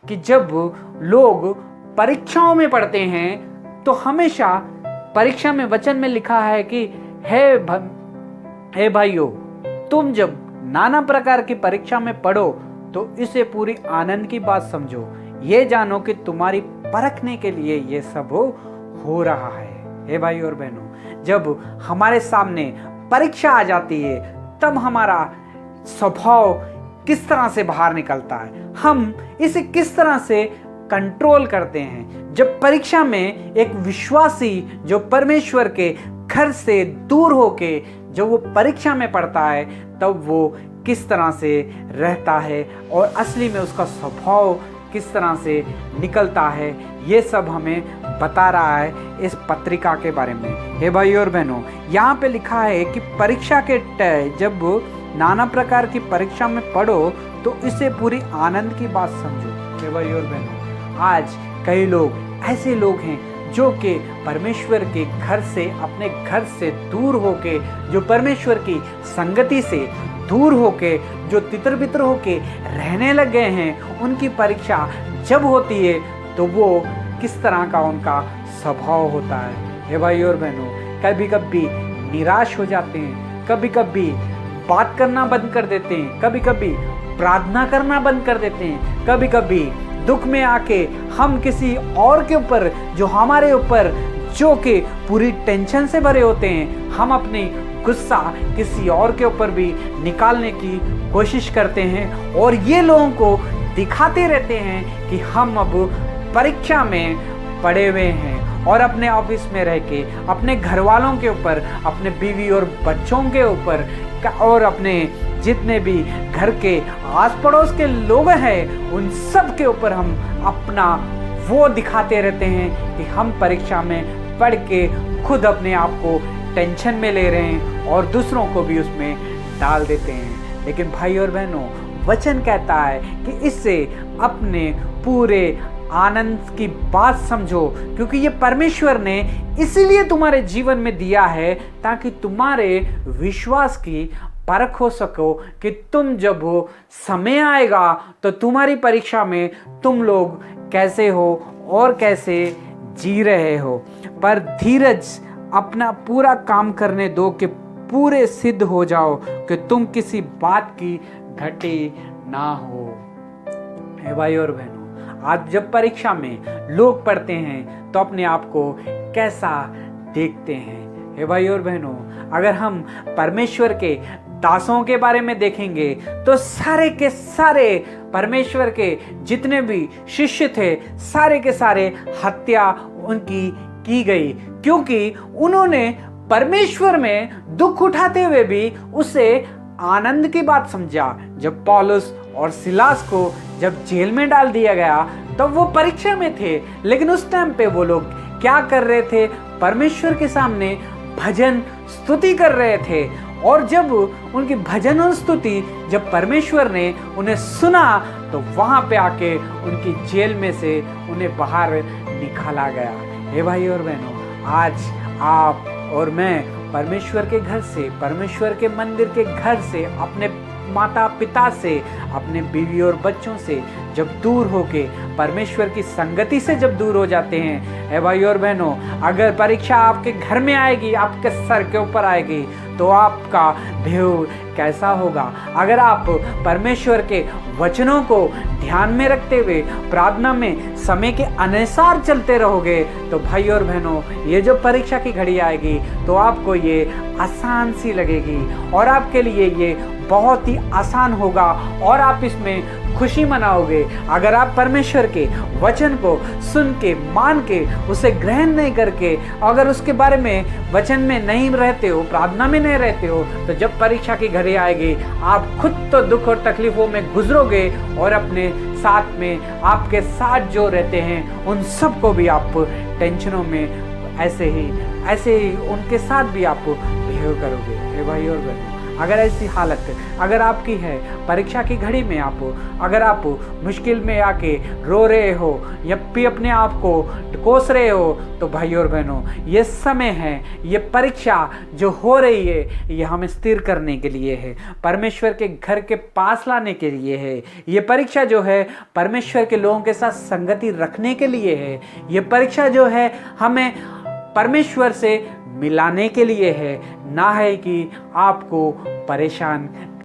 कि जब लोग परीक्षाओं में पढ़ते हैं तो हमेशा परीक्षा में वचन में लिखा है कि हे भाइयों, तुम जब नाना प्रकार की परीक्षा में पढ़ो तो इसे पूरी आनंद की बात समझो। ये जानो कि तुम्हारी परखने के लिए ये सब हो रहा है। हे भाइयों और बहनों, जब हमारे सामने परीक्षा आ जाती है तब हमारा स्वभाव किस तरह से बाहर निकलता है, हम इसे किस तरह से कंट्रोल करते हैं। जब परीक्षा में एक विश्वासी जो परमेश्वर के घर से दूर होके जब वो परीक्षा में पढ़ता है तब वो किस तरह से रहता है और असली में उसका स्वभाव किस तरह से निकलता है, ये सब हमें बता रहा है इस पत्रिका के बारे में। हे भाइयों और बहनों, यहाँ पे लिखा है कि परीक्षा के जब नाना प्रकार की परीक्षा में पढ़ो तो इसे पूरी आनंद की बात समझो। हे भाइयों और बहनों, आज कई लोग ऐसे लोग हैं जो कि परमेश्वर के घर से, अपने घर से दूर होके, जो परमेश्वर की संगति से दूर होके, जो तितर बितर होके रहने लग गए हैं, उनकी परीक्षा जब होती है तो वो किस तरह का उनका स्वभाव होता है। हे भाइयों और बहनों, कभी कभी निराश हो जाते हैं, कभी कभी बात करना बंद कर देते हैं, कभी कभी प्रार्थना करना बंद कर देते हैं, कभी कभी दुख में आके हम किसी और के ऊपर, जो हमारे ऊपर जो कि पूरी टेंशन से भरे होते हैं, हम अपनी गुस्सा किसी और के ऊपर भी निकालने की कोशिश करते हैं और ये लोगों को दिखाते रहते हैं कि हम अब परीक्षा में पड़े हुए हैं और अपने ऑफिस में रह के अपने घर वालों के ऊपर, अपने बीवी और बच्चों के ऊपर और अपने जितने भी घर के आस पड़ोस के लोग हैं उन सब के ऊपर हम अपना वो दिखाते रहते हैं कि हम परीक्षा में पढ़ के खुद अपने आप को टेंशन में ले रहे हैं और दूसरों को भी उसमें डाल देते हैं। लेकिन भाई और बहनों, वचन कहता है कि इससे अपने पूरे आनंद की बात समझो, क्योंकि ये परमेश्वर ने इसीलिए तुम्हारे जीवन में दिया है ताकि तुम्हारे विश्वास की परख हो सको कि तुम जब हो समय आएगा तो तुम्हारी परीक्षा में तुम लोग कैसे हो और कैसे जी रहे हो। पर धीरज अपना पूरा काम करने दो कि पूरे सिद्ध हो जाओ कि तुम किसी बात की घटी ना हो। हे भाई और बहनों, आज जब परीक्षा में लोग पढ़ते हैं तो अपने आप को कैसा देखते हैं। हे भाई और बहनों, अगर हम परमेश्वर के दासों के बारे में देखेंगे तो सारे के सारे परमेश्वर के जितने भी शिष्य थे, सारे के सारे हत्या उनकी की गई, क्योंकि उन्होंने परमेश्वर में दुख उठाते हुए भी उसे आनंद की बात समझा। जब पौलुस और सिलास को जब जेल में डाल दिया गया तब वो परीक्षा में थे, लेकिन उस टाइम पे वो लोग क्या कर रहे थे? परमेश्वर के सामने भजन स्तुति कर रहे थे। और जब उनकी भजन और स्तुति जब परमेश्वर ने उन्हें सुना तो वहां पे आके उनकी जेल में से उन्हें बाहर निकाला गया। हे भाई और बहनों, आज आप और मैं परमेश्वर के घर से, परमेश्वर के मंदिर के घर से, अपने माता पिता से, अपने बीवी और बच्चों से जब दूर होके परमेश्वर की संगति से जब दूर हो जाते हैं, हे भाई और बहनों, अगर परीक्षा आपके घर में आएगी, आपके सर के ऊपर आएगी तो आपका भेव कैसा होगा? अगर आप परमेश्वर के वचनों को ध्यान में रखते हुए प्रार्थना में समय के अनुसार चलते रहोगे तो भाई और बहनों, ये जो परीक्षा की घड़ी आएगी तो आपको ये आसान सी लगेगी और आपके लिए ये बहुत ही आसान होगा और आप इसमें खुशी मनाओगे। अगर आप परमेश्वर के वचन को सुन के, मान के, उसे ग्रहण नहीं करके, अगर उसके बारे में वचन में नहीं रहते हो, प्रार्थना में नहीं रहते हो, तो जब परीक्षा की घड़ी आएगी आप खुद तो दुख और तकलीफों में गुजरोगे और अपने साथ में आपके साथ जो रहते हैं उन सबको भी आप टेंशनों में ऐसे ही उनके साथ भी आप बिहेव करोगे। हे भाई और बहनों, अगर ऐसी हालत अगर आपकी है, परीक्षा की घड़ी में अगर आप मुश्किल में आके रो रहे हो या फिर अपने आप को कोस रहे हो, तो भाई और बहनों, ये समय है, ये परीक्षा जो हो रही है, ये हमें स्थिर करने के लिए है, परमेश्वर के घर के पास लाने के लिए है। ये परीक्षा जो है परमेश्वर के लोगों के साथ संगति रखने के लिए है। ये परीक्षा जो है हमें परमेश्वर से मिलाने के लिए है, ना है कि आपको परेशान